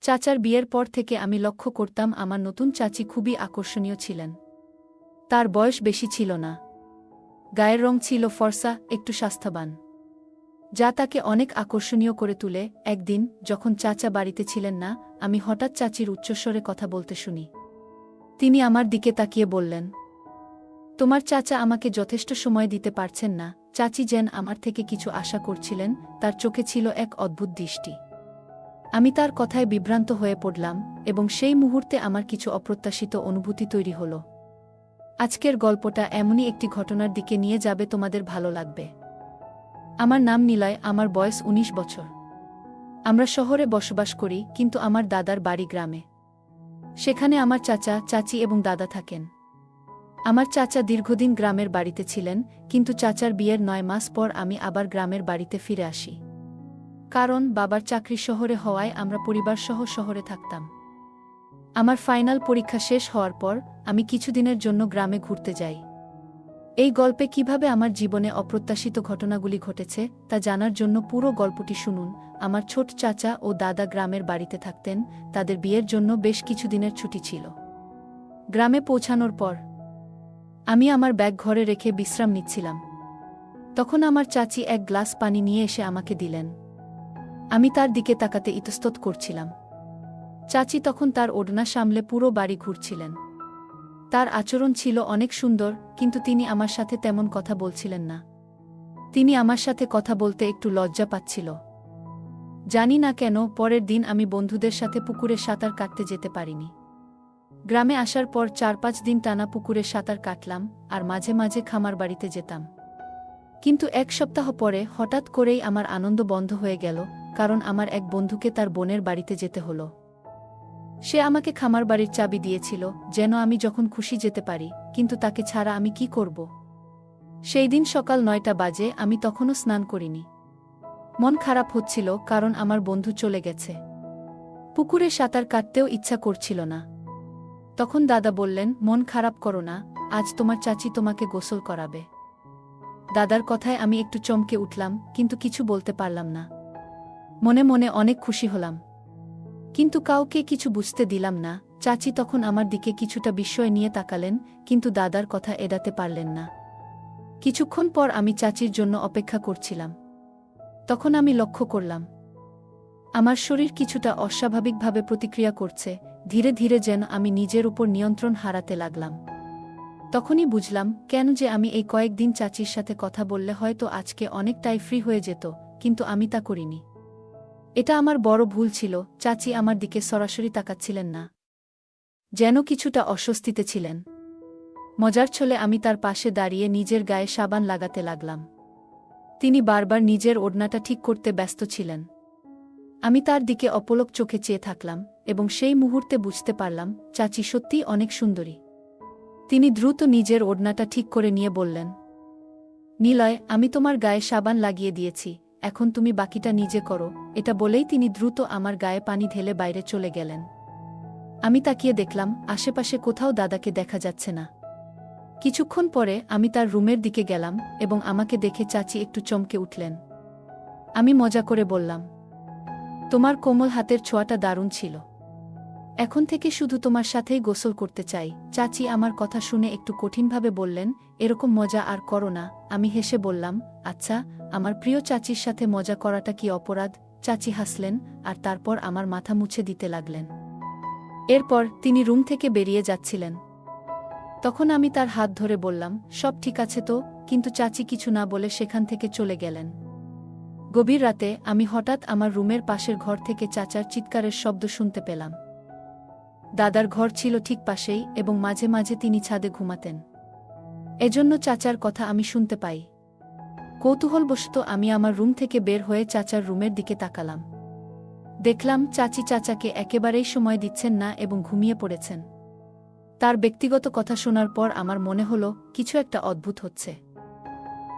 চাচার বিয়ের পর থেকে আমি লক্ষ্য করতাম আমার নতুন চাচি খুবই আকর্ষণীয় ছিলেন। তার বয়স বেশি ছিল না। গায়ের রং ছিল ফর্সা, একটু স্বাস্থ্যবান, যা তাকে অনেক আকর্ষণীয় করে তুলে। একদিন যখন চাচা বাড়িতে ছিলেন না, আমি হঠাৎ চাচির উচ্চস্বরে কথা বলতে শুনি। তিনি আমার দিকে তাকিয়ে বললেন, তোমার চাচা আমাকে যথেষ্ট সময় দিতে পারছেন না। চাচি যেন আমার থেকে কিছু আশা করছিলেন, তার চোখে ছিল এক অদ্ভুত দৃষ্টি। আমি তার কথায় বিভ্রান্ত হয়ে পড়লাম এবং সেই মুহূর্তে আমার কিছু অপ্রত্যাশিত অনুভূতি তৈরি হল। আজকের গল্পটা এমনই একটি ঘটনার দিকে নিয়ে যাবে, তোমাদের ভালো লাগবে। আমার নাম নিলয়, আমার বয়স ১৯ বছর। আমরা শহরে বসবাস করি, কিন্তু আমার দাদার বাড়ি গ্রামে। সেখানে আমার চাচা, চাচি এবং দাদা থাকেন। আমার চাচা দীর্ঘদিন গ্রামের বাড়িতে ছিলেন, কিন্তু চাচার বিয়ের ৯ মাস পর আমি আবার গ্রামের বাড়িতে ফিরে আসি। কারণ বাবার চাকরি শহরে হওয়ায় আমরা পরিবারসহ শহরে থাকতাম। আমার ফাইনাল পরীক্ষা শেষ হওয়ার পর আমি কিছুদিনের জন্য গ্রামে ঘুরতে যাই। এই গল্পে কিভাবে আমার জীবনে অপ্রত্যাশিত ঘটনাগুলি ঘটেছে তা জানার জন্য পুরো গল্পটি শুনুন। আমার ছোট চাচা ও দাদা গ্রামের বাড়িতে থাকতেন, তাদের বিয়ের জন্য বেশ কিছুদিনের ছুটি ছিল। গ্রামে পৌঁছানোর পর আমি আমার ব্যাগ ঘরে রেখে বিশ্রাম নিচ্ছিলাম। তখন আমার চাচি এক গ্লাস পানি নিয়ে এসে আমাকে দিলেন। আমি তার দিকে তাকাতে ইতস্তত করছিলাম। চাচি তখন তার ওড়না সামলে পুরো বাড়ি ঘুরছিলেন। তার আচরণ ছিল অনেক সুন্দর, কিন্তু তিনি আমার সাথে তেমন কথা বলছিলেন না। তিনি আমার সাথে কথা বলতে একটু লজ্জা পাচ্ছিল। জানি না কেন পরের দিন আমি বন্ধুদের সাথে পুকুরে সাঁতার কাটতে যেতে পারিনি। গ্রামে আসার পর ৪-৫ দিন টানা পুকুরে সাঁতার কাটলাম আর মাঝে মাঝে খামার বাড়িতে যেতাম। কিন্তু ১ সপ্তাহ পরে হঠাৎ করেই আমার আনন্দ বন্ধ হয়ে গেল, কারণ আমার এক বন্ধুকে তার বোনের বাড়িতে যেতে হলো। সে আমাকে খামার বাড়ির চাবি দিয়েছিল, যেন আমি যখন খুশি যেতে পারি, কিন্তু তাকে ছাড়া আমি কি করব? সেই দিন সকাল ৯টা বাজে, আমি তখনও স্নান করিনি। মন খারাপ হচ্ছিল, কারণ আমার বন্ধু চলে গেছে। পুকুরে সাঁতার কাটতেও ইচ্ছা করছিল না। তখন দাদা বললেন, মন খারাপ করো না, আজ তোমার চাচি তোমাকে গোসল করাবে। দাদার কথায় আমি একটু চমকে উঠলাম, কিন্তু কিছু বলতে পারলাম না। মনে মনে অনেক খুশি হলাম, কিন্তু কাউকে কিছু বুঝতে দিলাম না। চাচি তখন আমার দিকে কিছুটা বিস্ময় নিয়ে তাকালেন, কিন্তু দাদার কথা এড়াতে পারলেন না। কিছুক্ষণ পর আমি চাচির জন্য অপেক্ষা করছিলাম। তখন আমি লক্ষ্য করলাম আমার শরীর কিছুটা অস্বাভাবিকভাবে প্রতিক্রিয়া করছে, ধীরে ধীরে যেন আমি নিজের উপর নিয়ন্ত্রণ হারাতে লাগলাম। তখনই বুঝলাম কেন যে আমি এই কয়েকদিন চাচির সাথে কথা বললে হয়তো আজকে অনেকটাই ফ্রি হয়ে যেত, কিন্তু আমি তা করিনি। এটা আমার বড় ভুল ছিল। চাচি আমার দিকে সরাসরি তাকাচ্ছিলেন না, যেন কিছুটা অস্বস্তিতে ছিলেন। মজার ছলে আমি তার পাশে দাঁড়িয়ে নিজের গায়ে সাবান লাগাতে লাগলাম। তিনি বারবার নিজের ওড়নাটা ঠিক করতে ব্যস্ত ছিলেন। আমি তার দিকে অপলক চোখে চেয়ে থাকলাম এবং সেই মুহূর্তে বুঝতে পারলাম চাচি সত্যিই অনেক সুন্দরী। তিনি দ্রুত নিজের ওড়নাটা ঠিক করে নিয়ে বললেন, নিলয়, আমি তোমার গায়ে সাবান লাগিয়ে দিয়েছি, এখন তুমি বাকিটা নিজে করো। এটা বলেই তিনি দ্রুত আমার গায়ে পানি ঢেলে বাইরে চলে গেলেন। আমি তাকিয়ে দেখলাম আশেপাশে কোথাও দাদাকে দেখা যাচ্ছে না। কিছুক্ষণ পরে আমি তার রুমের দিকে গেলাম এবং আমাকে দেখে চাচি একটু চমকে উঠলেন। আমি মজা করে বললাম, তোমার কোমল হাতের ছোঁয়াটা দারুণ ছিল। এখন থেকে শুধু তোমার সাথেই গোসল করতে চাই। চাচি আমার কথা শুনে একটু কঠিনভাবে বললেন, এরকম মজা আর করো না। আমি হেসে বললাম, আচ্ছা, আমার প্রিয় চাচির সাথে মজা করাটা কি অপরাধ? চাচি হাসলেন আর তারপর আমার মাথা মুছে দিতে লাগলেন। এরপর তিনি রুম থেকে বেরিয়ে যাচ্ছিলেন। তখন আমি তার হাত ধরে বললাম, সব ঠিক আছে তো? কিন্তু চাচি কিছু না বলে সেখান থেকে চলে গেলেন। গভীর রাতে আমি হঠাৎ আমার রুমের পাশের ঘর থেকে চাচার চিৎকারের শব্দ শুনতে পেলাম। দাদার ঘর ছিল ঠিক পাশেই এবং মাঝে মাঝে তিনি ছাদে ঘুমাতেন। এজন্য চাচার কথা আমি শুনতে পাই। কৌতূহলবশত আমি আমার রুম থেকে বের হয়ে চাচার রুমের দিকে তাকালাম। দেখলাম চাচি চাচাকে একেবারেই সময় দিচ্ছেন না এবং ঘুমিয়ে পড়েছেন। তার ব্যক্তিগত কথা শোনার পর আমার মনে হলো কিছু একটা অদ্ভুত হচ্ছে।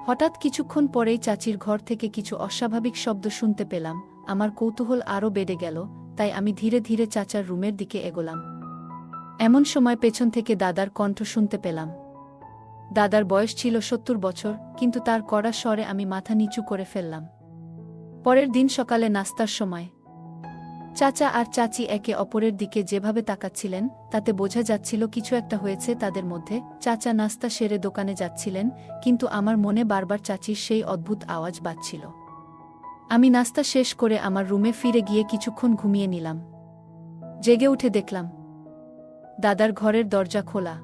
হঠাৎ কিছুক্ষণ পরেই চাচির ঘর থেকে কিছু অস্বাভাবিক শব্দ শুনতে পেলাম। আমার কৌতূহল আরও বেড়ে গেল, তাই আমি ধীরে ধীরে চাচার রুমের দিকে এগোলাম। এমন সময় পেছন থেকে দাদার কণ্ঠ শুনতে পেলাম। দাদার বয়স ছিল ৭০ বছর, কিন্তু তার কড়া স্বরে আমি মাথা নিচু করে ফেললাম। পরের দিন সকালে নাস্তার সময় চাচা আর চাচি একে অপরের দিকে যেভাবে তাকাচ্ছিলেন তাতে বোঝা যাচ্ছিল কিছু একটা হয়েছে তাদের মধ্যে। চাচা নাস্তা সেরে দোকানে যাচ্ছিলেন, কিন্তু আমার মনে বারবার চাচির সেই অদ্ভুত আওয়াজ বাজছিল। আমি নাস্তা শেষ করে আমার রুমে ফিরে গিয়ে কিছুক্ষণ ঘুমিয়ে নিলাম। জেগে উঠে দেখলাম দাদার ঘরের দরজা খোলা।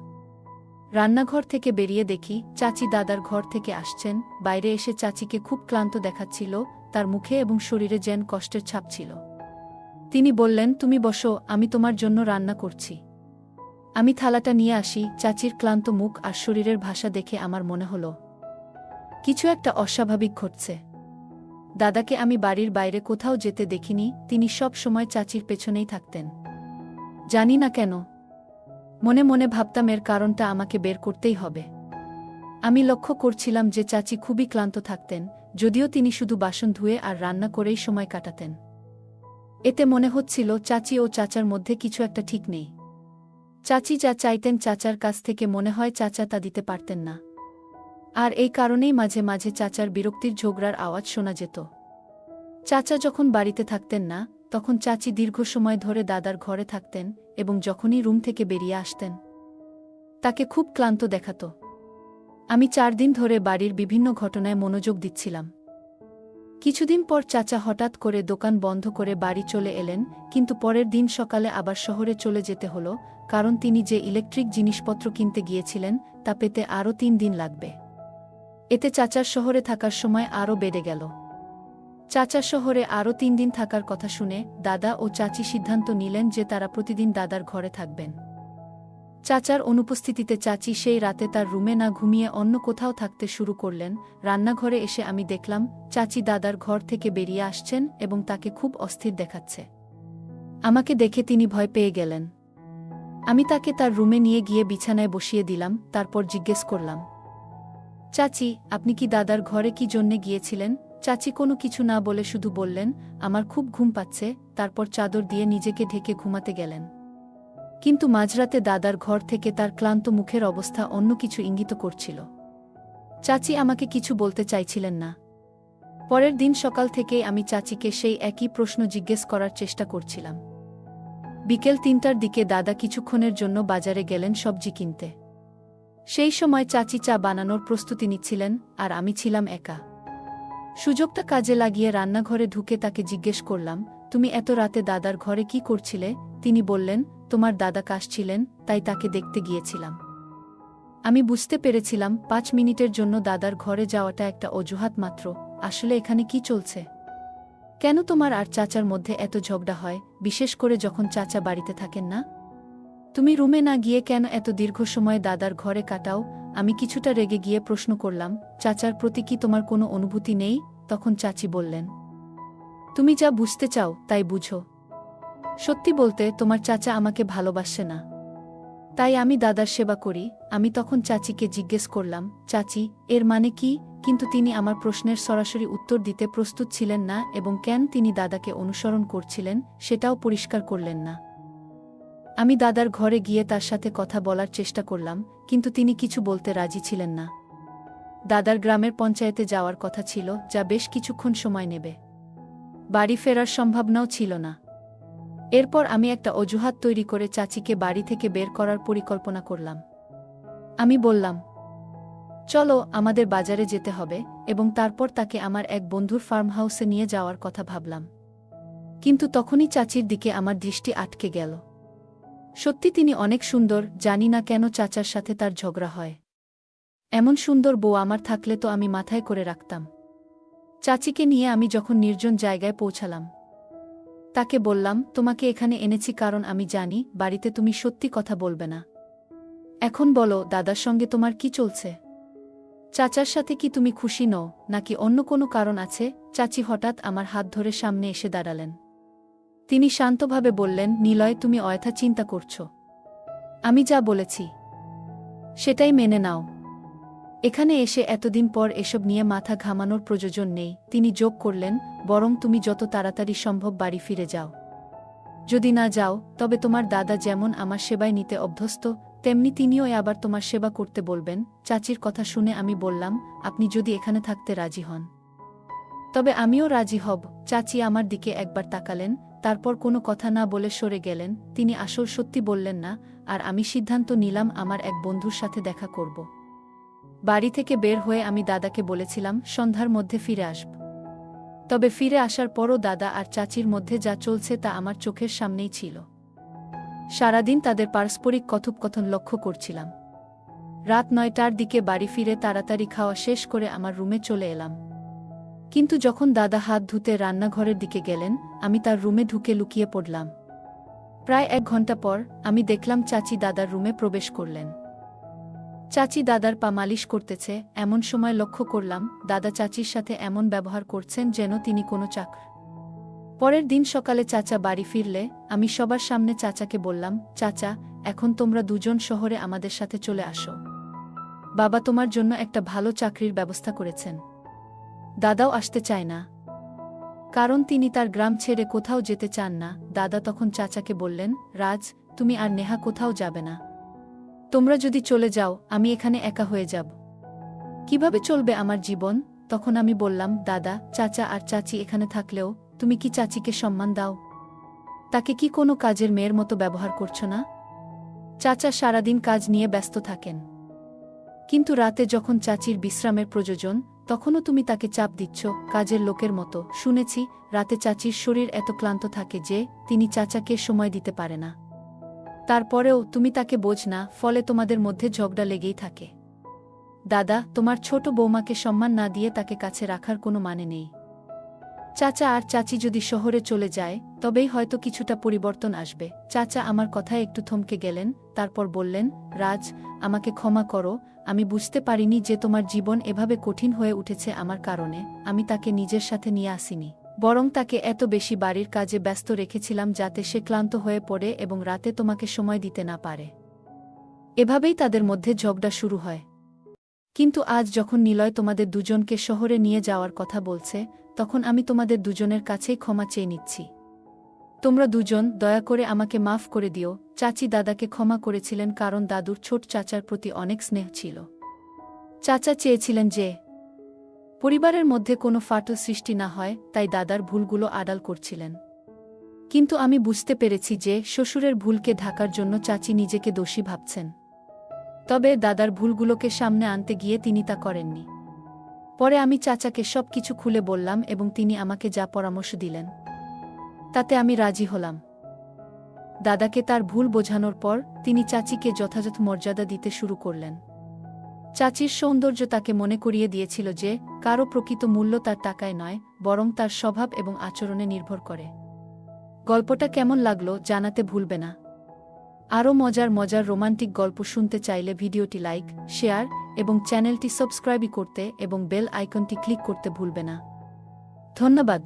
রান্নাঘর থেকে বেরিয়ে দেখি চাচি দাদার ঘর থেকে আসছেন। বাইরে এসে চাচিকে খুব ক্লান্ত দেখাচ্ছিল, তার মুখে এবং শরীরে যেন কষ্টের ছাপ ছিল। তিনি বললেন, তুমি বসো, আমি তোমার জন্য রান্না করছি। আমি থালাটা নিয়ে আসি। চাচির ক্লান্ত মুখ আর শরীরের ভাষা দেখে আমার মনে হলো কিছু একটা অস্বাভাবিক ঘটছে। দাদাকে আমি বাড়ির বাইরে কোথাও যেতে দেখিনি, তিনি সব সময় চাচির পেছনেই থাকতেন। জানি না কেন, মনে মনে ভাবতাম এর কারণটা আমাকে বের করতেই হবে। আমি লক্ষ্য করছিলাম যে চাচি খুবই ক্লান্ত থাকতেন, যদিও তিনি শুধু বাসন ধুয়ে আর রান্না করেই সময় কাটাতেন। এতে মনে হচ্ছিল চাচি ও চাচার মধ্যে কিছু একটা ঠিক নেই। চাচি যা চাইতেন চাচার কাছ থেকে মনে হয় চাচা তা দিতে পারতেন না। আর এই কারণেই মাঝে মাঝে চাচার বিরক্তির ঝগড়ার আওয়াজ শোনা যেত। চাচা যখন বাড়িতে থাকতেন না, তখন চাচি দীর্ঘ সময় ধরে দাদার ঘরে থাকতেন এবং যখনই রুম থেকে বেরিয়ে আসতেন তাকে খুব ক্লান্ত দেখাত। আমি 4 দিন ধরে বাড়ির বিভিন্ন ঘটনায় মনোযোগ দিচ্ছিলাম। কিছুদিন পর চাচা হঠাৎ করে দোকান বন্ধ করে বাড়ি চলে এলেন, কিন্তু পরের দিন সকালে আবার শহরে চলে যেতে হলো, কারণ তিনি যে ইলেকট্রিক জিনিসপত্র কিনতে গিয়েছিলেন তা পেতে আরও 3 দিন লাগবে। এতে চাচার শহরে থাকার সময় আরও বেড়ে গেল। চাচা শহরে আরও 3 দিন থাকার কথা শুনে দাদা ও চাচি সিদ্ধান্ত নিলেন যে তারা প্রতিদিন দাদার ঘরে থাকবেন। চাচার অনুপস্থিতিতে চাচি সেই রাতে তার রুমে না ঘুমিয়ে অন্য কোথাও থাকতে শুরু করলেন। রান্নাঘরে এসে আমি দেখলাম চাচি দাদার ঘর থেকে বেরিয়ে আসছেন এবং তাকে খুব অস্থির দেখাচ্ছে। আমাকে দেখে তিনি ভয় পেয়ে গেলেন। আমি তাকে তার রুমে নিয়ে গিয়ে বিছানায় বসিয়ে দিলাম। তারপর জিজ্ঞেস করলাম, চাচি, আপনি কি দাদার ঘরে কি জন্যে গিয়েছিলেন? চাচি কোনো কিছু না বলে শুধু বললেন, আমার খুব ঘুম পাচ্ছে। তারপর চাদর দিয়ে নিজেকে ঢেকে ঘুমাতে গেলেন। কিন্তু মাঝরাতে দাদার ঘর থেকে তার ক্লান্ত মুখের অবস্থা অন্য কিছু ইঙ্গিত করছিল। চাচি আমাকে কিছু বলতে চাইছিলেন না। পরের দিন সকাল থেকেই আমি চাচিকে সেই একই প্রশ্ন জিজ্ঞেস করার চেষ্টা করছিলাম। বিকেল 3টার দিকে দাদা কিছুক্ষণের জন্য বাজারে গেলেন সবজি কিনতে। সেই সময় চাচি চা বানানোর প্রস্তুতি নিচ্ছিলেন আর আমি ছিলাম একা। সুযোগটা কাজে লাগিয়ে রান্নাঘরে ঢুকে তাকে জিজ্ঞেস করলাম, তুমি এত রাতে দাদার ঘরে কি করছিলে? তিনি বললেন, তোমার দাদা কাশছিলেন, তাই তাকে দেখতে গিয়েছিলাম। আমি বুঝতে পেরেছিলাম 5 মিনিটের জন্য দাদার ঘরে যাওয়াটা একটা অজুহাত মাত্র। আসলে এখানে কি চলছে? কেন তোমার আর চাচার মধ্যে এত ঝগড়া হয়, বিশেষ করে যখন চাচা বাড়িতে থাকেন না? তুমি রুমে না গিয়ে কেন এত দীর্ঘ সময় দাদার ঘরে কাটাও? আমি কিছুটা রেগে গিয়ে প্রশ্ন করলাম, চাচার প্রতি কি তোমার কোনো অনুভূতি নেই? তখন চাচি বললেন, তুমি যা বুঝতে চাও তাই বুঝো। সত্যি বলতে তোমার চাচা আমাকে ভালোবাসে না, তাই আমি দাদার সেবা করি। আমি তখন চাচিকে জিজ্ঞেস করলাম, চাচি, এর মানে কি? কিন্তু তিনি আমার প্রশ্নের সরাসরি উত্তর দিতে প্রস্তুত ছিলেন না এবং কেন তিনি দাদাকে অনুসরণ করছিলেন সেটাও পরিষ্কার করলেন না। আমি দাদার ঘরে গিয়ে তার সাথে কথা বলার চেষ্টা করলাম, কিন্তু তিনি কিছু বলতে রাজি ছিলেন না। দাদার গ্রামের পঞ্চায়েতে যাওয়ার কথা ছিল, যা বেশ কিছুক্ষণ সময় নেবে। বাড়ি ফেরার সম্ভাবনাও ছিল না। এরপর আমি একটা অজুহাত তৈরি করে চাচিকে বাড়ি থেকে বের করার পরিকল্পনা করলাম। আমি বললাম, চলো, আমাদের বাজারে যেতে হবে, এবং তারপর তাকে আমার এক বন্ধুর ফার্ম হাউসে নিয়ে যাওয়ার কথা ভাবলাম। কিন্তু তখনই চাচির দিকে আমার দৃষ্টি আটকে গেল। সত্যি তিনি অনেক সুন্দর, জানি না কেন চাচার সাথে তার ঝগড়া হয়। এমন সুন্দর বউ আমার থাকলে তো আমি মাথায় করে রাখতাম। চাচিকে নিয়ে আমি যখন নির্জন জায়গায় পৌঁছালাম, তাকে বললাম, তোমাকে এখানে এনেছি কারণ আমি জানি বাড়িতে তুমি সত্যি কথা বলবে না। এখন বলো, দাদার সঙ্গে তোমার কি চলছে? চাচার সাথে কি তুমি খুশি নও, নাকি অন্য কোনো কারণ আছে? চাচি হঠাৎ আমার হাত ধরে সামনে এসে দাঁড়ালেন। তিনি শান্তভাবে বললেন, নিলয়, তুমি অযথা চিন্তা করছো। আমি যা বলেছি সেটাই মেনে নাও। এখানে এসে এতদিন পর এসব নিয়ে মাথা ঘামানোর প্রয়োজন নেই। তিনি যোগ করলেন, বরং তুমি যত তাড়াতাড়ি সম্ভব বাড়ি ফিরে যাও। যদি না যাও, তবে তোমার দাদা যেমন আমার সেবায় নিতে অভ্যস্ত, তেমনি তিনিও আবার তোমার সেবা করতে বলবেন। চাচির কথা শুনে আমি বললাম, আপনি যদি এখানে থাকতে রাজি হন, তবে আমিও রাজি হব। চাচি আমার দিকে একবার তাকালেন, তারপর কোনো কথা না বলে সরে গেলেন। তিনি আসল সত্যি বললেন না, আর আমি সিদ্ধান্ত নিলাম আমার এক বন্ধুর সাথে দেখা করব। বাড়ি থেকে বের হয়ে আমি দাদাকে বলেছিলাম সন্ধ্যার মধ্যে ফিরে আসব। তবে ফিরে আসার পরও দাদা আর চাচির মধ্যে যা চলছে তা আমার চোখের সামনেই ছিল। সারাদিন তাদের পারস্পরিক কথোপকথন লক্ষ্য করছিলাম। রাত 9টার দিকে বাড়ি ফিরে তাড়াতাড়ি খাওয়া শেষ করে আমার রুমে চলে এলাম। কিন্তু যখন দাদা হাত ধুতে রান্নাঘরের দিকে গেলেন, আমি তার রুমে ঢুকে লুকিয়ে পড়লাম। প্রায় 1 ঘন্টা পর আমি দেখলাম চাচি দাদার রুমে প্রবেশ করলেন। চাচি দাদার পা মালিশ করতেছে, এমন সময় লক্ষ্য করলাম দাদা চাচির সাথে এমন ব্যবহার করছেন যেন তিনি কোনো চাকর। পরের দিন সকালে চাচা বাড়ি ফিরলে আমি সবার সামনে চাচাকে বললাম, চাচা, এখন তোমরা দুজন শহরে আমাদের সাথে চলে আসো। বাবা তোমার জন্য একটা ভালো চাকরির ব্যবস্থা করেছেন। দাদাও আসতে চায় না, কারণ তিনি তার গ্রাম ছেড়ে কোথাও যেতে চান না। দাদা তখন চাচাকে বললেন, রাজ, তুমি আর নেহা কোথাও যাবে না। তোমরা যদি চলে যাও আমি এখানে একা হয়ে যাব। কিভাবে চলবে আমার জীবন? তখন আমি বললাম, দাদা, চাচা আর চাচি এখানে থাকলেও তুমি কি চাচিকে সম্মান দাও? তাকে কি কোনো কাজের মেয়ের মতো ব্যবহার করছো না? চাচা সারাদিন কাজ নিয়ে ব্যস্ত থাকেন, কিন্তু রাতে যখন চাচির বিশ্রামের প্রয়োজন তখনও তুমি তাকে চাপ দিচ্ছ কাজের লোকের মতো। শুনেছি রাতে চাচির শরীর এত ক্লান্ত থাকে যে তিনি চাচাকে সময় দিতে পারে না। তারপরেও তুমি তাকে বোঝ না, ফলে তোমাদের মধ্যে ঝগড়া লেগেই থাকে। দাদা, তোমার ছোট বৌমাকে সম্মান না দিয়ে তাকে কাছে রাখার কোনো মানে নেই। চাচা আর চাচি যদি শহরে চলে যায় তবেই হয়তো কিছুটা পরিবর্তন আসবে। চাচা আমার কথায় একটু থমকে গেলেন, তারপর বললেন, রাজ, আমাকে ক্ষমা করো। আমি বুঝতে পারিনি যে তোমার জীবন এভাবে কঠিন হয়ে উঠেছে আমার কারণে। আমি তাকে নিজের সাথে নিয়ে আসিনি, বরং তাকে এত বেশি বাড়ির কাজে ব্যস্ত রেখেছিলাম যাতে সে ক্লান্ত হয়ে পড়ে এবং রাতে তোমাকে সময় দিতে না পারে। এভাবেই তাদের মধ্যে ঝগড়া শুরু হয়। কিন্তু আজ যখন নিলয় তোমাদের দুজনকে শহরে নিয়ে যাওয়ার কথা বলছে, তখন আমি তোমাদের দুজনের কাছেই ক্ষমা চেয়ে নিচ্ছি। তোমরা দুজন দয়া করে আমাকে মাফ করে দিও। চাচি দাদাকে ক্ষমা করেছিলেন কারণ দাদুর ছোট চাচার প্রতি অনেক স্নেহ ছিল। চাচা চেয়েছিলেন যে পরিবারের মধ্যে কোনো ফাটল সৃষ্টি না হয়, তাই দাদার ভুলগুলো আড়াল করছিলেন। কিন্তু আমি বুঝতে পেরেছি যে শ্বশুরের ভুলকে ঢাকার জন্য চাচি নিজেকে দোষী ভাবছেন। তবে দাদার ভুলগুলোকে সামনে আনতে গিয়ে তিনি তা করেননি। পরে আমি চাচাকে সব কিছু খুলে বললাম এবং তিনি আমাকে যা পরামর্শ দিলেন তাতে আমি রাজি হলাম। দাদাকে তার ভুল বোঝানোর পর তিনি চাচিকে যথাযথ মর্যাদা দিতে শুরু করলেন। চাচির সৌন্দর্য তাকে মনে করিয়ে দিয়েছিল যে কারও প্রকৃত মূল্য তার টাকায় নয়, বরং তার স্বভাব এবং আচরণে নির্ভর করে। গল্পটা কেমন লাগলো জানাতে ভুলবে না। আরও মজার মজার রোমান্টিক গল্প শুনতে চাইলে ভিডিওটি লাইক, শেয়ার এবং চ্যানেলটি সাবস্ক্রাইব করতে এবং বেল আইকনটি ক্লিক করতে ভুলবে না। ধন্যবাদ।